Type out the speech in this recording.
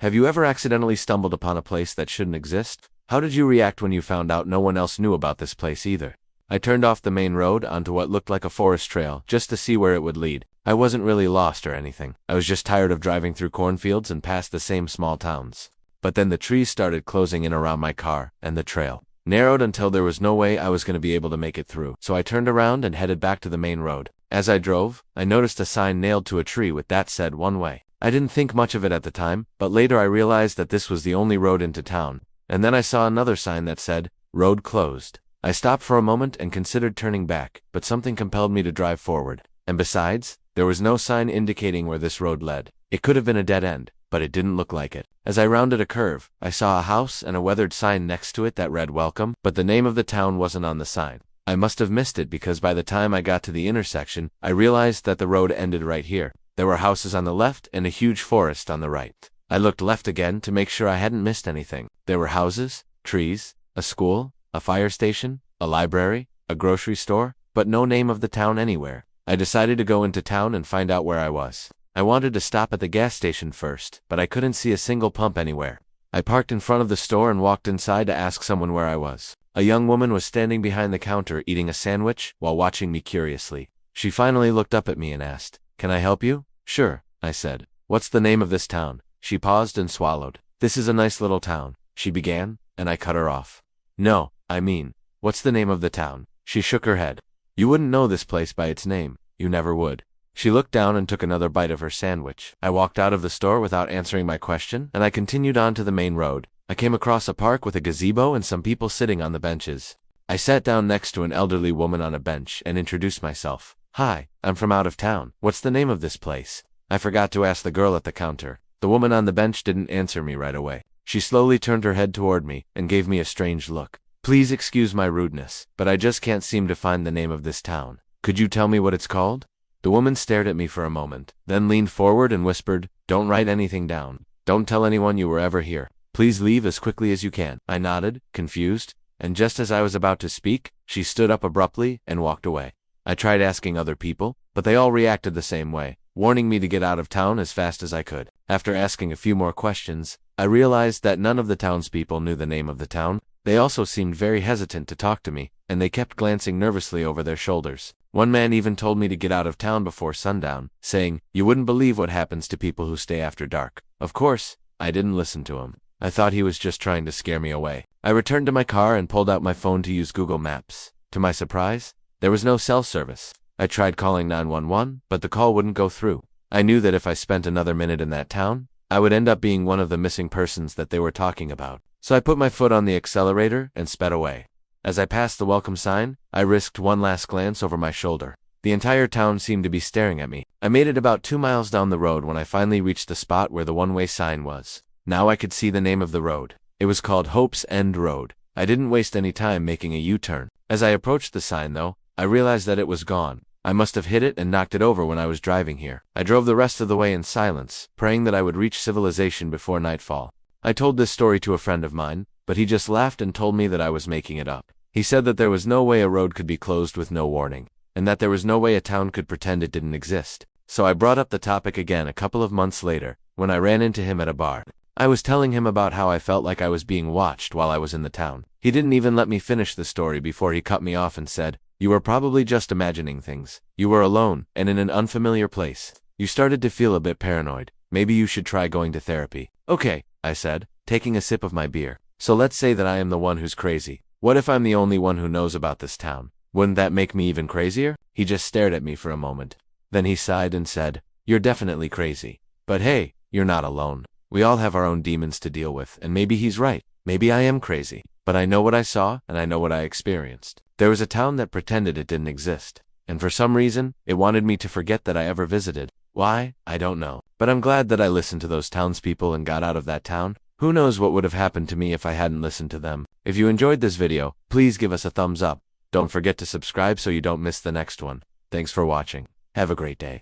Have you ever accidentally stumbled upon a place that shouldn't exist? How did you react when you found out no one else knew about this place either? I turned off the main road onto what looked like a forest trail just to see where it would lead. I wasn't really lost or anything. I was just tired of driving through cornfields and past the same small towns. But then the trees started closing in around my car, and the trail narrowed until there was no way I was going to be able to make it through. So I turned around and headed back to the main road. As I drove, I noticed a sign nailed to a tree with that said one way. I didn't think much of it at the time, but later I realized that this was the only road into town. And then I saw another sign that said, road closed. I stopped for a moment and considered turning back, but something compelled me to drive forward. And besides, there was no sign indicating where this road led. It could have been a dead end, but it didn't look like it. As I rounded a curve, I saw a house and a weathered sign next to it that read welcome, but the name of the town wasn't on the sign. I must have missed it because by the time I got to the intersection, I realized that the road ended right here. There were houses on the left and a huge forest on the right. I looked left again to make sure I hadn't missed anything. There were houses, trees, a school, a fire station, a library, a grocery store, but no name of the town anywhere. I decided to go into town and find out where I was. I wanted to stop at the gas station first, but I couldn't see a single pump anywhere. I parked in front of the store and walked inside to ask someone where I was. A young woman was standing behind the counter eating a sandwich while watching me curiously. She finally looked up at me and asked, "Can I help you?" "Sure," I said. "What's the name of this town?" She paused and swallowed. "This is a nice little town," she began, and I cut her off. "No, I mean, what's the name of the town?" She shook her head. "You wouldn't know this place by its name. You never would." She looked down and took another bite of her sandwich. I walked out of the store without answering my question, and I continued on to the main road. I came across a park with a gazebo and some people sitting on the benches. I sat down next to an elderly woman on a bench and introduced myself. "Hi, I'm from out of town. What's the name of this place?" I forgot to ask the girl at the counter. The woman on the bench didn't answer me right away. She slowly turned her head toward me and gave me a strange look. "Please excuse my rudeness, but I just can't seem to find the name of this town. Could you tell me what it's called?" The woman stared at me for a moment, then leaned forward and whispered, "Don't write anything down. Don't tell anyone you were ever here. Please leave as quickly as you can." I nodded, confused, and just as I was about to speak, she stood up abruptly and walked away. I tried asking other people, but they all reacted the same way, warning me to get out of town as fast as I could. After asking a few more questions, I realized that none of the townspeople knew the name of the town. They also seemed very hesitant to talk to me, and they kept glancing nervously over their shoulders. One man even told me to get out of town before sundown, saying, "You wouldn't believe what happens to people who stay after dark." Of course, I didn't listen to him. I thought he was just trying to scare me away. I returned to my car and pulled out my phone to use Google Maps. To my surprise, there was no cell service. I tried calling 911, but the call wouldn't go through. I knew that if I spent another minute in that town, I would end up being one of the missing persons that they were talking about. So I put my foot on the accelerator and sped away. As I passed the welcome sign, I risked one last glance over my shoulder. The entire town seemed to be staring at me. I made it about 2 miles down the road when I finally reached the spot where the one-way sign was. Now I could see the name of the road. It was called Hope's End Road. I didn't waste any time making a U-turn. As I approached the sign, though, I realized that it was gone. I must have hit it and knocked it over when I was driving here. I drove the rest of the way in silence, praying that I would reach civilization before nightfall. I told this story to a friend of mine, but he just laughed and told me that I was making it up. He said that there was no way a road could be closed with no warning, and that there was no way a town could pretend it didn't exist. So I brought up the topic again a couple of months later, when I ran into him at a bar. I was telling him about how I felt like I was being watched while I was in the town. He didn't even let me finish the story before he cut me off and said, "You were probably just imagining things. You were alone, and in an unfamiliar place. You started to feel a bit paranoid. Maybe you should try going to therapy." "Okay," I said, taking a sip of my beer. "So let's say that I am the one who's crazy. What if I'm the only one who knows about this town? Wouldn't that make me even crazier?" He just stared at me for a moment. Then he sighed and said, "You're definitely crazy. But hey, you're not alone. We all have our own demons to deal with, and maybe he's right. Maybe I am crazy. But I know what I saw, and I know what I experienced. There was a town that pretended it didn't exist. And for some reason, it wanted me to forget that I ever visited. Why? I don't know. But I'm glad that I listened to those townspeople and got out of that town. Who knows what would have happened to me if I hadn't listened to them." If you enjoyed this video, please give us a thumbs up. Don't forget to subscribe so you don't miss the next one. Thanks for watching. Have a great day.